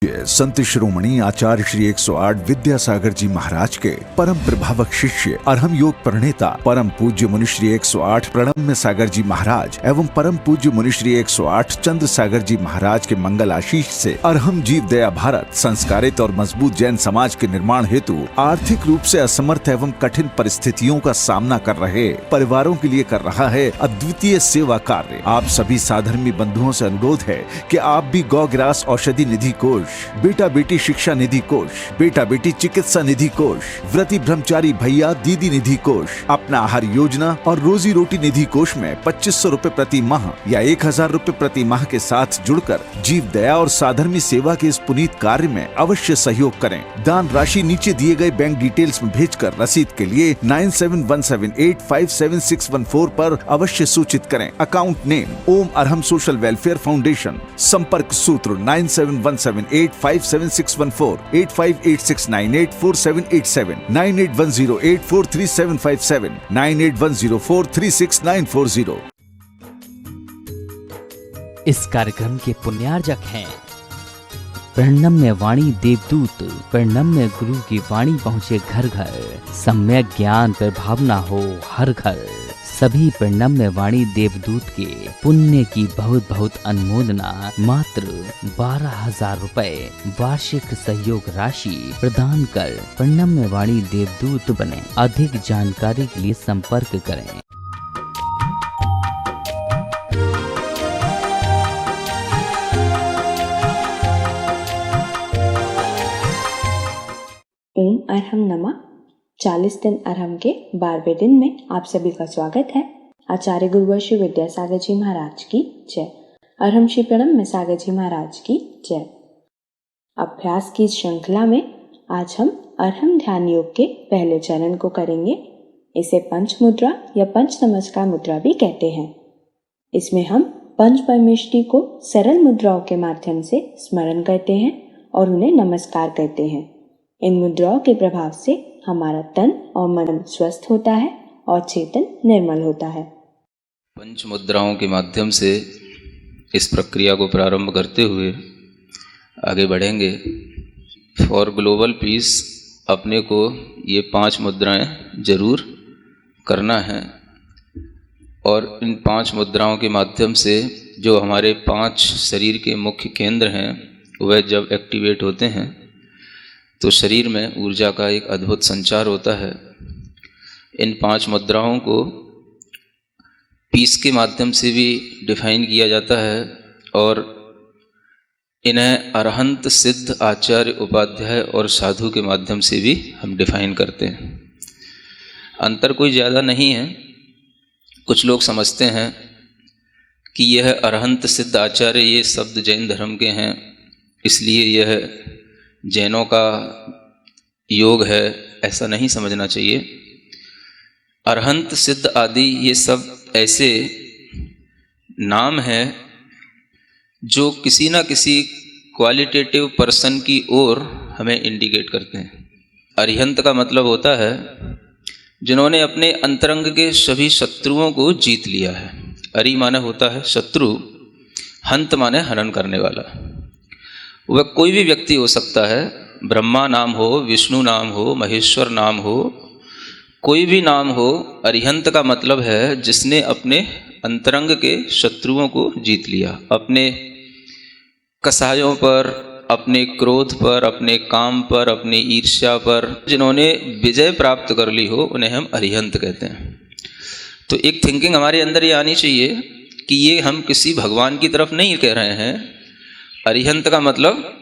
संत शिरोमणि आचार्य श्री 108 विद्यासागर जी महाराज के परम प्रभावक शिष्य अरहम योग प्रणेता परम पूज्य मुनि श्री 108 प्रणम्य सागर जी महाराज एवं परम पूज्य मुनि श्री 108 चंद्र सागर जी महाराज के मंगल आशीष से अरहम जीव दया भारत संस्कारित और मजबूत जैन समाज के निर्माण हेतु आर्थिक रूप से असमर्थ एवं कठिन परिस्थितियों का सामना कर रहे परिवारों के लिए कर रहा है अद्वितीय सेवा कार्य। आप सभी साधर्मी बंधुओं से अनुरोध है कि आप भी गौ ग्रास औषधि निधि कोष, बेटा बेटी शिक्षा निधि कोष, बेटा बेटी चिकित्सा निधि कोष, व्रती ब्रह्मचारी भैया दीदी निधि कोष, अपना आहार योजना और रोजी रोटी निधि कोष में 2500 रूपए प्रति माह या 1000 रूपए प्रति माह के साथ जुड़कर जीव दया और साधर्मी सेवा के इस पुनीत कार्य में अवश्य सहयोग करें। दान राशि नीचे दिए गए बैंक डिटेल्स में भेजकर रसीद के लिए 9717857614 पर अवश्य सूचित करें। अकाउंट नेम ओम अरहम सोशल वेलफेयर फाउंडेशन। संपर्क सूत्र 9717857614, 8586984787, 9810843757, 9810436940। इस कार्यक्रम के पुण्यार्जक हैं प्रणम्य वाणी देवदूत। प्रणम्य गुरु की वाणी पहुँचे घर घर, सम्यक ज्ञान पर भावना हो हर घर। सभी प्रणम्य वाणी देवदूत के पुण्य की बहुत बहुत अनुमोदना मात्र 12,000 रुपए वार्षिक सहयोग राशि प्रदान कर प्रणम्य वाणी देवदूत बने। अधिक जानकारी के लिए संपर्क करें। ओम अरहम नमः। 40 दिन अरहम के 12वें दिन में आप सभी का स्वागत है। आचार्य गुरुवर श्री विद्यासागर जी महाराज की जय। अरहम श्री प्रणम्य सागर जी महाराज की जय। अभ्यास की श्रृंखला में आज हम अरहम ध्यान योग के पहले चरण को करेंगे। इसे पंच मुद्रा या पंच नमस्कार मुद्रा भी कहते हैं। इसमें हम पंच परमेष्टि को सरल मुद्राओं के माध्यम से स्मरण करते हैं और उन्हें नमस्कार करते हैं। इन मुद्राओं के प्रभाव से हमारा तन और मन स्वस्थ होता है और चेतन निर्मल होता है। पंच मुद्राओं के माध्यम से इस प्रक्रिया को प्रारंभ करते हुए आगे बढ़ेंगे। फॉर ग्लोबल पीस अपने को ये 5 मुद्राएं जरूर करना है और इन 5 मुद्राओं के माध्यम से जो हमारे 5 शरीर के मुख्य केंद्र हैं वह जब एक्टिवेट होते हैं तो शरीर में ऊर्जा का एक अद्भुत संचार होता है। इन 5 मुद्राओं को पीस के माध्यम से भी डिफाइन किया जाता है और इन्हें अरहंत सिद्ध आचार्य उपाध्याय और साधु के माध्यम से भी हम डिफाइन करते हैं। अंतर कोई ज़्यादा नहीं है। कुछ लोग समझते हैं कि यह अरहंत सिद्ध आचार्य ये शब्द जैन धर्म के हैं इसलिए यह जैनों का योग है, ऐसा नहीं समझना चाहिए। अरहंत सिद्ध आदि ये सब ऐसे नाम हैं जो किसी न किसी क्वालिटेटिव पर्सन की ओर हमें इंडिकेट करते हैं। अरिहंत का मतलब होता है जिन्होंने अपने अंतरंग के सभी शत्रुओं को जीत लिया है। अरि माने होता है शत्रु, हंत माने हनन करने वाला। वह कोई भी व्यक्ति हो सकता है, ब्रह्मा नाम हो, विष्णु नाम हो, महेश्वर नाम हो, कोई भी नाम हो। अरिहंत का मतलब है जिसने अपने अंतरंग के शत्रुओं को जीत लिया। अपने कसायों पर, अपने क्रोध पर, अपने काम पर, अपनी ईर्ष्या पर जिन्होंने विजय प्राप्त कर ली हो उन्हें हम अरिहंत कहते हैं। तो एक थिंकिंग हमारे अंदर ये आनी चाहिए कि ये हम किसी भगवान की तरफ नहीं कह रहे हैं। अरिहंत का मतलब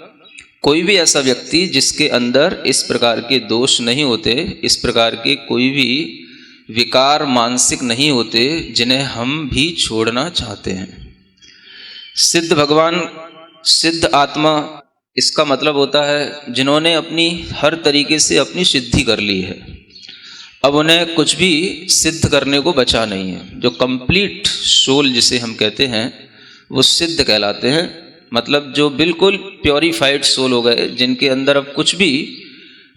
कोई भी ऐसा व्यक्ति जिसके अंदर इस प्रकार के दोष नहीं होते, इस प्रकार के कोई भी विकार मानसिक नहीं होते जिन्हें हम भी छोड़ना चाहते हैं। सिद्ध भगवान, सिद्ध आत्मा, इसका मतलब होता है जिन्होंने अपनी हर तरीके से अपनी सिद्धि कर ली है। अब उन्हें कुछ भी सिद्ध करने को बचा नहीं है। जो कंप्लीट सोल जिसे हम कहते हैं वो सिद्ध कहलाते हैं। मतलब जो बिल्कुल प्योरीफाइड सोल हो गए, जिनके अंदर अब कुछ भी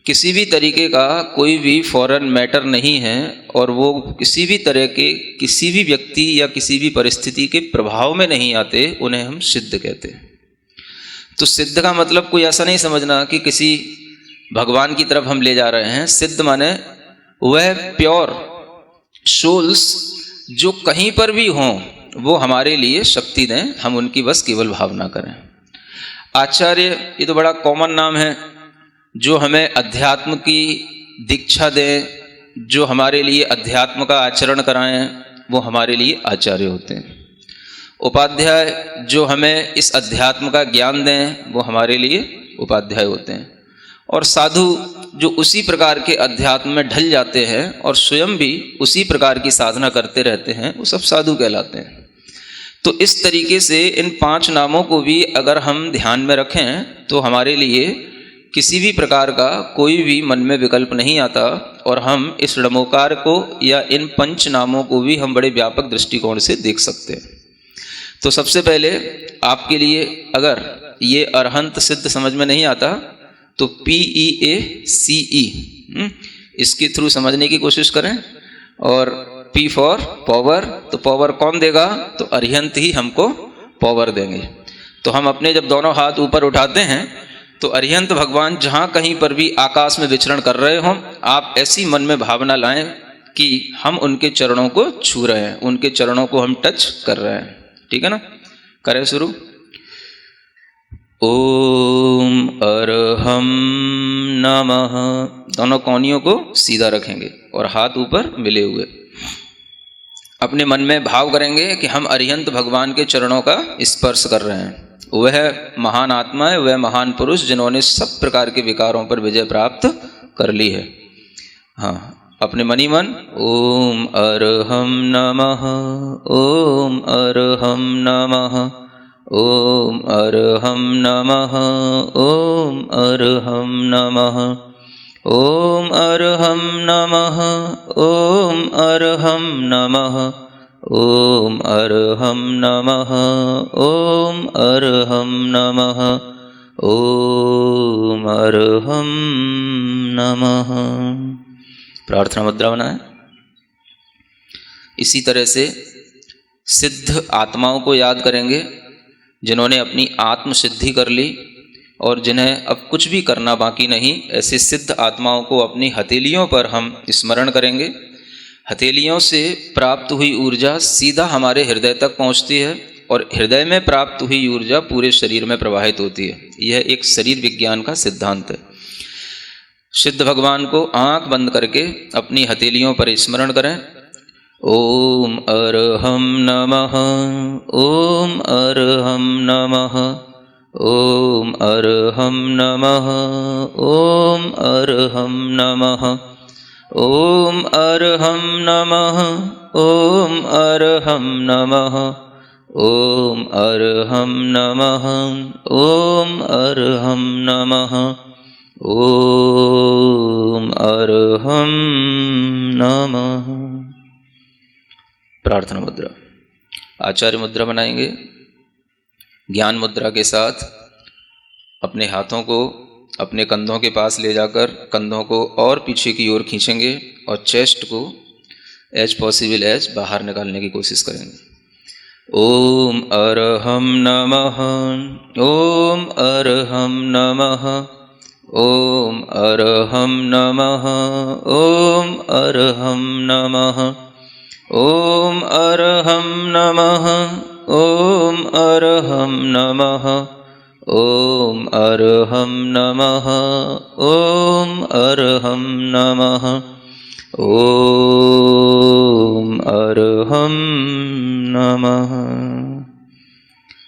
किसी भी तरीके का कोई भी फॉरेन मैटर नहीं है और वो किसी भी तरह के किसी भी व्यक्ति या किसी भी परिस्थिति के प्रभाव में नहीं आते, उन्हें हम सिद्ध कहते हैं। तो सिद्ध का मतलब कोई ऐसा नहीं समझना कि किसी भगवान की तरफ हम ले जा रहे हैं। सिद्ध माने वह प्योर सोल्स जो कहीं पर भी हों वो हमारे लिए शक्ति दें, हम उनकी बस केवल भावना करें। आचार्य ये तो बड़ा कॉमन नाम है, जो हमें अध्यात्म की दीक्षा दें, जो हमारे लिए अध्यात्म का आचरण कराएं, वो हमारे लिए आचार्य होते हैं। उपाध्याय जो हमें इस अध्यात्म का ज्ञान दें, वो हमारे लिए उपाध्याय होते हैं। और साधु जो उसी प्रकार के अध्यात्म में ढल जाते हैं और स्वयं भी उसी प्रकार की साधना करते रहते हैं, वो सब साधु कहलाते हैं। तो इस तरीके से इन 5 नामों को भी अगर हम ध्यान में रखें तो हमारे लिए किसी भी प्रकार का कोई भी मन में विकल्प नहीं आता, और हम इस णमोकार को या इन 5 नामों को भी हम बड़े व्यापक दृष्टिकोण से देख सकते हैं। तो सबसे पहले आपके लिए अगर ये अरहंत सिद्ध समझ में नहीं आता तो PEACE इसके थ्रू समझने की कोशिश करें। और P फॉर पावर, तो पावर कौन देगा? तो अरिहंत ही हमको पावर देंगे। तो हम अपने जब दोनों हाथ ऊपर उठाते हैं तो अरिहंत भगवान जहाँ कहीं पर भी आकाश में विचरण कर रहे हों, आप ऐसी मन में भावना लाएं कि हम उनके चरणों को छू रहे हैं, उनके चरणों को हम टच कर रहे हैं। ठीक है ना? करें शुरू। ओम अरहम नमः। दोनों कोहनियों को सीधा रखेंगे और हाथ ऊपर मिले हुए। अपने मन में भाव करेंगे कि हम अरिहंत भगवान के चरणों का स्पर्श कर रहे हैं। वह महान आत्मा है, वह महान पुरुष जिन्होंने सब प्रकार के विकारों पर विजय प्राप्त कर ली है। हाँ, अपने मनी मन ओम अरहम नमः, ओम अरहम नमः, ओम अरहम नमः, ओम अरहम नमः, ओम अरहम नमः, ओम अरहम नमः, ओम अरहम नमः, ओम अरहम नमः, ओम अरहम नमः। प्रार्थना मुद्रा बनाएं। इसी तरह से सिद्ध आत्माओं को याद करेंगे जिन्होंने अपनी आत्म सिद्धि कर ली और जिन्हें अब कुछ भी करना बाकी नहीं। ऐसे सिद्ध आत्माओं को अपनी हथेलियों पर हम स्मरण करेंगे। हथेलियों से प्राप्त हुई ऊर्जा सीधा हमारे हृदय तक पहुंचती है और हृदय में प्राप्त हुई ऊर्जा पूरे शरीर में प्रवाहित होती है। यह एक शरीर विज्ञान का सिद्धांत है। सिद्ध भगवान को आंख बंद करके अपनी हथेलियों पर स्मरण करें। ओम अरहम नमः, ओम अरहम नमः, ओम अरहम नमः, ओम अरहम नमः, ओम अरहम नमः, ओम अरहम नमः, ओम अरहम नमः, ओम अरहम नमः, ओम अरहम नमः। प्रार्थना मुद्रा। आचार्य मुद्रा बनाएंगे। ज्ञान मुद्रा के साथ अपने हाथों को अपने कंधों के पास ले जाकर कंधों को और पीछे की ओर खींचेंगे और चेस्ट को एज पॉसिबल एज बाहर निकालने की कोशिश करेंगे। ओम अरहम नमः, ओम अरहम नमः, ओम अरहम नमः, ओम अरहम नमः, ओम अरहम नमः, ओम अरहम नमः, ओम अरहम नमः, ओम अरहम नमः, ओम अरहम नमः।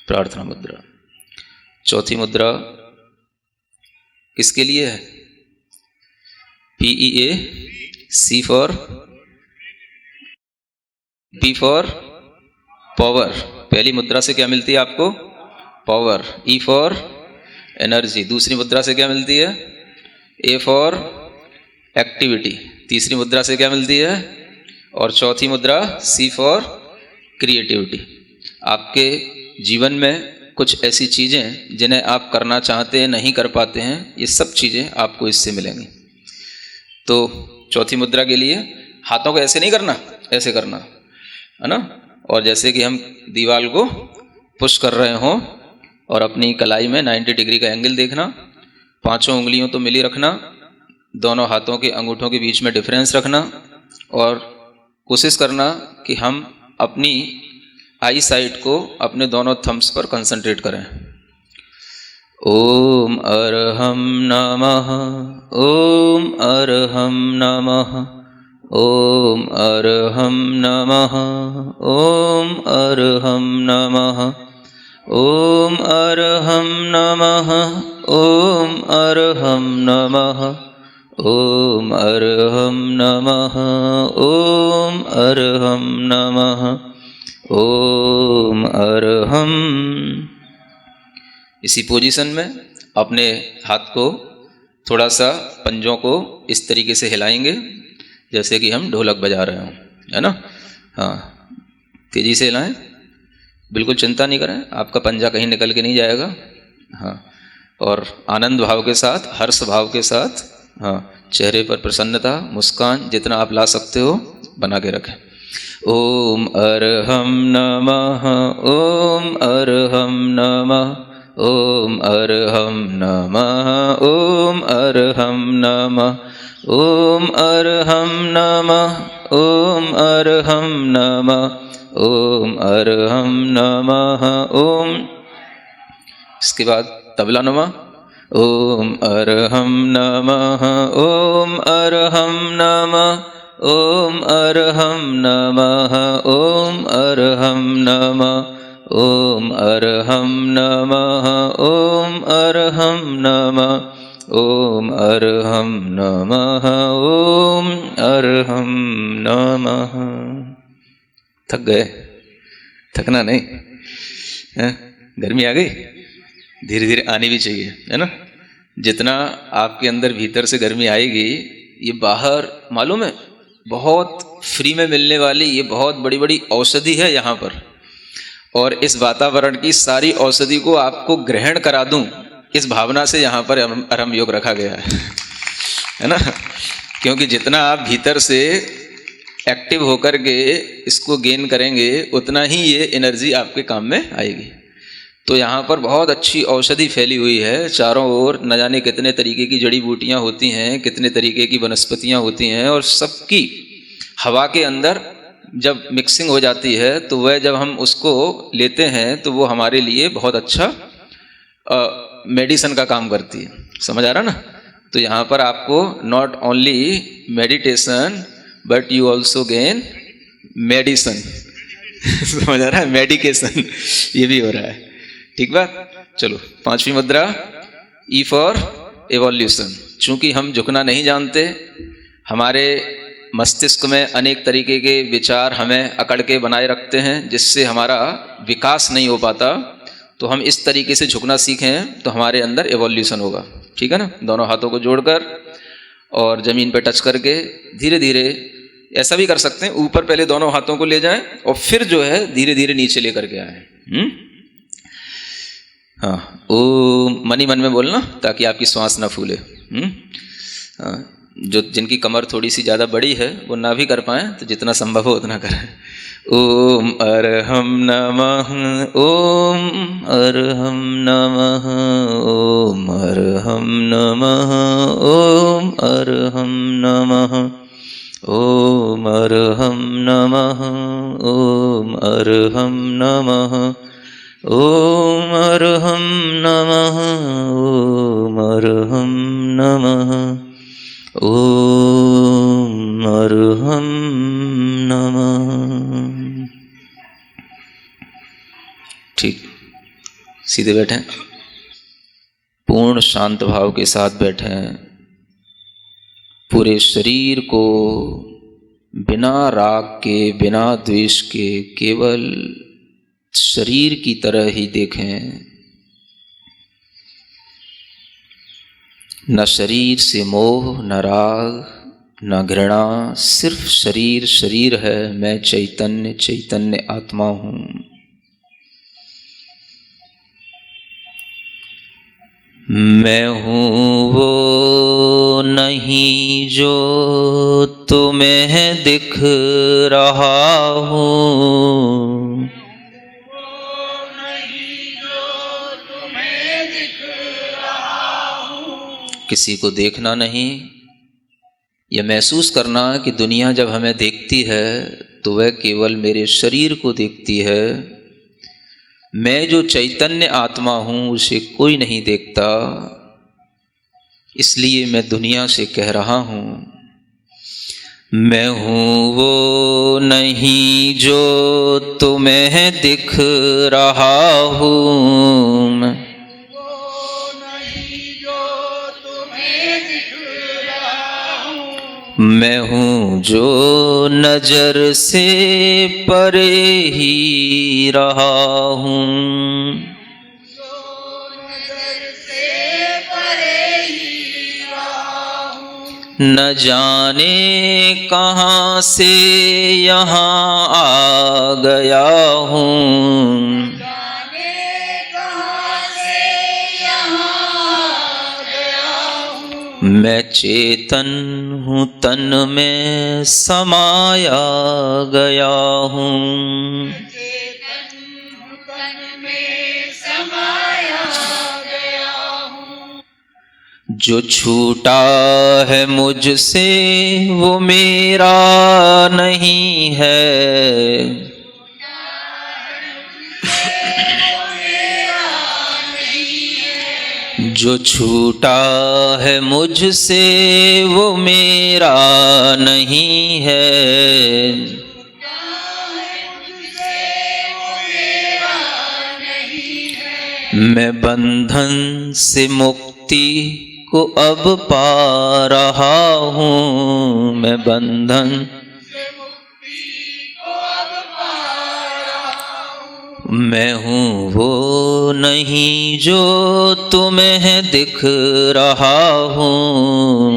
प्रार्थना मुद्रा। चौथी मुद्रा किसके लिए है? PEAC for P for power. पहली मुद्रा से क्या मिलती है आपको? पावर। E for energy. दूसरी मुद्रा से क्या मिलती है? A for activity. तीसरी मुद्रा से क्या मिलती है? और चौथी मुद्रा C फॉर क्रिएटिविटी। आपके जीवन में कुछ ऐसी चीज़ें जिन्हें आप करना चाहते हैं नहीं कर पाते हैं, ये सब चीज़ें आपको इससे मिलेंगी। तो चौथी मुद्रा के लिए हाथों को ऐसे नहीं करना, ऐसे करना है ना। और जैसे कि हम दीवार को पुश कर रहे हों और अपनी कलाई में 90 डिग्री का एंगल देखना, पांचों उंगलियों तो मिली रखना, दोनों हाथों के अंगूठों के बीच में डिफरेंस रखना और कोशिश करना कि हम अपनी आई साइट को अपने दोनों थम्स पर कंसंट्रेट करें। ओम अरहम नमः, ओम अरहम नमः, ओम अरहम नमः, ओम अरहम नमः, ओम अरहम नमः, ओम अरहम नमः, ओम अरहम नमः, ओम अरहम नमः, ओम अरहम। इसी पोजीशन में अपने हाथ को थोड़ा सा पंजों को इस तरीके से हिलाएंगे जैसे कि हम ढोलक बजा रहे हों, है ना। हाँ, तेजी से हिलाएं, बिल्कुल चिंता नहीं करें, आपका पंजा कहीं निकल के नहीं जाएगा। हाँ, और आनंद भाव के साथ, हर्ष भाव के साथ, हाँ, चेहरे पर प्रसन्नता, मुस्कान जितना आप ला सकते हो बना के रखें। ओम अरहम नमः, ओम अरहम नमः, ओम अरहम नमः, ओम अरहम नमः, ओम अरहम नमः, ओम अरहम नमः, ओम अरहम नमः, ओम। इसके बाद तबला नुमा। ओम अरहम नमः, ओम अरहम नमः, ओम अरहम नमः, ओम अरहम नमः, ओम अरहम नमः, ओम अरहम नमः, ओम अरहम नमः, ओम अरहम नमः। थक गए? थकना नहीं है? गर्मी आ गई, धीरे धीरे आनी भी चाहिए, है ना। जितना आपके अंदर भीतर से गर्मी आएगी, ये बाहर मालूम है बहुत फ्री में मिलने वाली ये बहुत बड़ी बड़ी औषधि है यहाँ पर, और इस वातावरण की सारी औषधि को आपको ग्रहण करा दूं, इस भावना से यहाँ पर अरहम योग रखा गया है ना। क्योंकि जितना आप भीतर से एक्टिव होकर के इसको गेन करेंगे उतना ही ये एनर्जी आपके काम में आएगी। तो यहाँ पर बहुत अच्छी औषधि फैली हुई है चारों ओर, न जाने कितने तरीके की जड़ी बूटियाँ होती हैं, कितने तरीके की वनस्पतियाँ होती हैं, और सबकी हवा के अंदर जब मिक्सिंग हो जाती है तो वह जब हम उसको लेते हैं तो वो हमारे लिए बहुत अच्छा मेडिसिन का काम करती है। समझ आ रहा ना। तो यहाँ पर आपको not only meditation but you also gain medicine. समझ आ रहा है, मेडिकेशन ये भी हो रहा है। ठीक बात। चलो, पांचवी मुद्रा, ई फॉर एवोल्यूशन। चूंकि हम झुकना नहीं जानते, हमारे मस्तिष्क में अनेक तरीके के विचार हमें अकड़ के बनाए रखते हैं जिससे हमारा विकास नहीं हो पाता, तो हम इस तरीके से झुकना सीखें तो हमारे अंदर एवोल्यूशन होगा। ठीक है ना। दोनों हाथों को जोड़कर और ज़मीन पे टच करके धीरे धीरे, ऐसा भी कर सकते हैं ऊपर पहले दोनों हाथों को ले जाएं और फिर जो है धीरे धीरे नीचे लेकर के आए। हाँ, ओम मनी मन में बोलना ताकि आपकी श्वास ना फूले। हाँ, जो जिनकी कमर थोड़ी सी ज़्यादा बड़ी है वो ना भी कर पाएँ तो जितना संभव हो उतना करें। ओम अरहम नमः, ओम अरहम नमः, ओम अरहम नमः, ओम अरहम नमः, ओम अरहम नमः, ओम अरहम नमः, ओम अरहम नमः, ओम अरहम नमः, ओम अरहम नमः। ठीक, सीधे बैठें, पूर्ण शांत भाव के साथ बैठें। पूरे शरीर को बिना राग के, बिना द्वेष के, केवल शरीर की तरह ही देखें। न शरीर से मोह, न राग, न घृणा, सिर्फ शरीर शरीर है। मैं चैतन्य चैतन्य आत्मा हूँ। मैं हूँ वो नहीं जो तुम्हें दिख रहा हूँ। किसी को देखना नहीं, यह महसूस करना कि दुनिया जब हमें देखती है तो वह केवल मेरे शरीर को देखती है। मैं जो चैतन्य आत्मा हूँ उसे कोई नहीं देखता, इसलिए मैं दुनिया से कह रहा हूँ, मैं हूँ वो नहीं जो तुम्हें दिख रहा हूँ। मैं हूँ जो नजर से परे ही रहा हूँ। न जाने कहाँ से यहाँ आ गया हूँ। मैं चेतन हूँ, तन में समाया गया हूँ। जो छूटा है मुझसे वो मेरा नहीं है। जो छूटा है मुझसे वो मेरा नहीं है। मैं बंधन से मुक्ति को अब पा रहा हूँ। मैं बंधन मैं हूँ वो नहीं जो तुम्हें दिख रहा हूँ।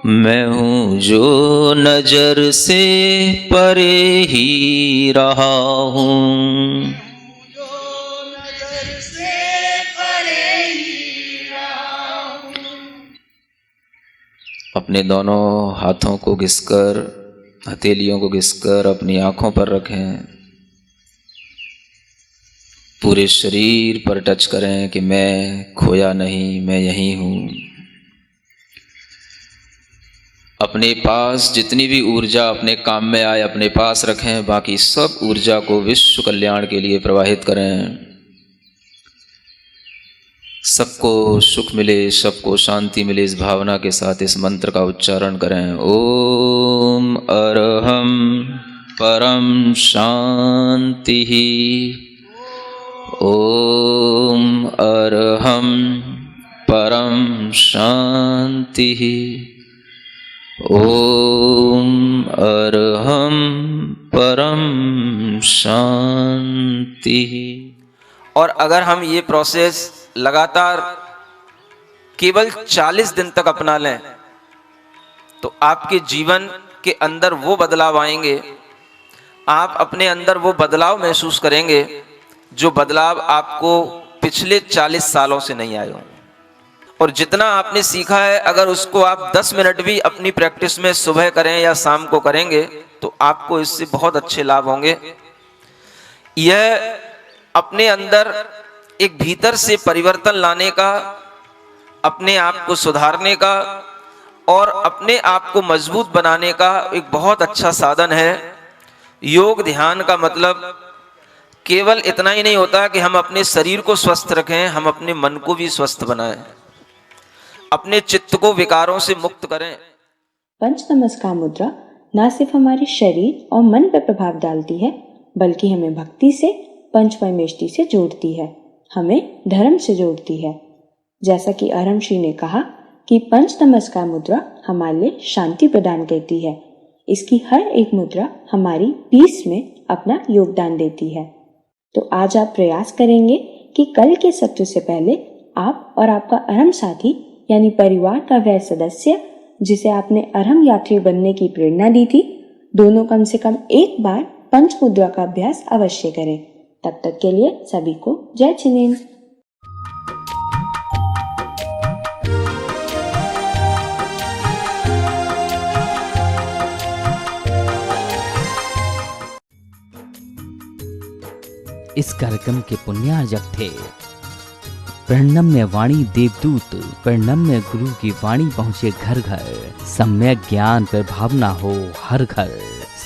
मैं हूँ जो नजर से परे ही रहा हूँ। अपने दोनों हाथों को घिसकर, हथेलियों को घिसकर अपनी आंखों पर रखें। पूरे शरीर पर टच करें कि मैं खोया नहीं, मैं यहीं हूँ। अपने पास जितनी भी ऊर्जा अपने काम में आए अपने पास रखें। बाकी सब ऊर्जा को विश्व कल्याण के लिए प्रवाहित करें। सबको सुख मिले, सबको शांति मिले, इस भावना के साथ इस मंत्र का उच्चारण करें। ओम अरहम परम शांति। ओम अरहम परम शांति। ओम अरहम परम शांति। और अगर हम ये प्रोसेस लगातार केवल 40 दिन तक अपना लें तो आपके जीवन के अंदर वो बदलाव आएंगे। आप अपने अंदर वो बदलाव महसूस करेंगे जो बदलाव आपको पिछले 40 सालों से नहीं आए होंगे। और जितना आपने सीखा है अगर उसको आप 10 मिनट भी अपनी प्रैक्टिस में सुबह करें या शाम को करेंगे तो आपको इससे बहुत अच्छे लाभ होंगे। यह अपने अंदर एक भीतर से परिवर्तन लाने का, अपने आप को सुधारने का और अपने आप को मजबूत बनाने का एक बहुत अच्छा साधन है। योग ध्यान का मतलब केवल इतना ही नहीं होता कि हम अपने शरीर को स्वस्थ रखें, हम अपने मन को भी स्वस्थ बनाएं, अपने चित्त को विकारों से मुक्त करें। पंच नमस्कार मुद्रा न सिर्फ हमारे शरीर और मन पर प्रभाव डालती है बल्कि हमें भक्ति से, पंच परमेष्टि से जोड़ती है, हमें धर्म से जोड़ती है। जैसा कि अरहम ने कहा कि पंच नमस्कार मुद्रा हमारे लिए शांति प्रदान करती है। इसकी हर एक मुद्रा हमारी पीस में अपना योगदान देती है। तो आज आप प्रयास करेंगे कि कल के सत्र से पहले आप और आपका अरहम साथी यानी परिवार का वह सदस्य जिसे आपने अरहम यात्री बनने की प्रेरणा दी थी, दोनों कम से कम एक बार पंच मुद्रा का अभ्यास अवश्य करें। तब तक के लिए सभी को जय छिनेन। इस कार्यक्रम के पुण्यार्जक थे। प्रणम्य वाणी देवदूत, प्रणम्य गुरु की वाणी पहुँचे घर घर, सम्यक ज्ञान पर भावना हो हर घर।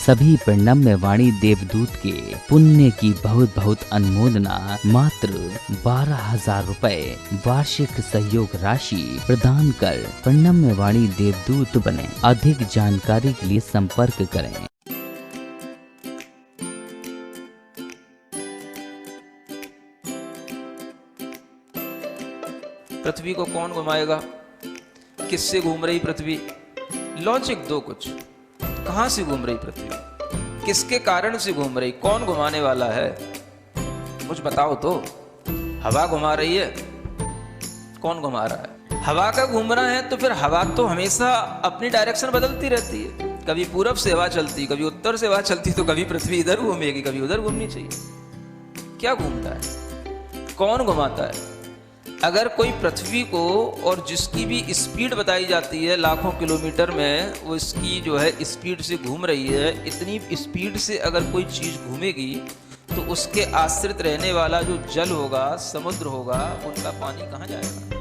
सभी प्रणम्य वाणी देवदूत के पुण्य की बहुत बहुत अनुमोदना मात्र 12,000 रुपए वार्षिक सहयोग राशि प्रदान कर प्रणम्य वाणी देवदूत बने। अधिक जानकारी के लिए संपर्क करें। पृथ्वी को कौन घुमाएगा? किससे घूम रही पृथ्वी? लॉजिक दो कुछ। कहां से घूम रही पृथ्वी? किसके कारण से घूम रही? कौन घुमाने वाला है? कुछ बताओ तो। हवा घुमा रही है? कौन घुमा रहा है? हवा का घूमना है तो फिर हवा तो हमेशा अपनी डायरेक्शन बदलती रहती है। कभी पूरब से हवा चलती, कभी उत्तर से हवा चलती, तो कभी पृथ्वी इधर घूमेगी, कभी उधर घूमनी चाहिए। क्या घूमता है? कौन घुमाता है? अगर कोई पृथ्वी को, और जिसकी भी स्पीड बताई जाती है लाखों किलोमीटर में, वो इसकी जो है स्पीड से घूम रही है, इतनी स्पीड से अगर कोई चीज़ घूमेगी तो उसके आश्रित रहने वाला जो जल होगा, समुद्र होगा, उनका पानी कहाँ जाएगा?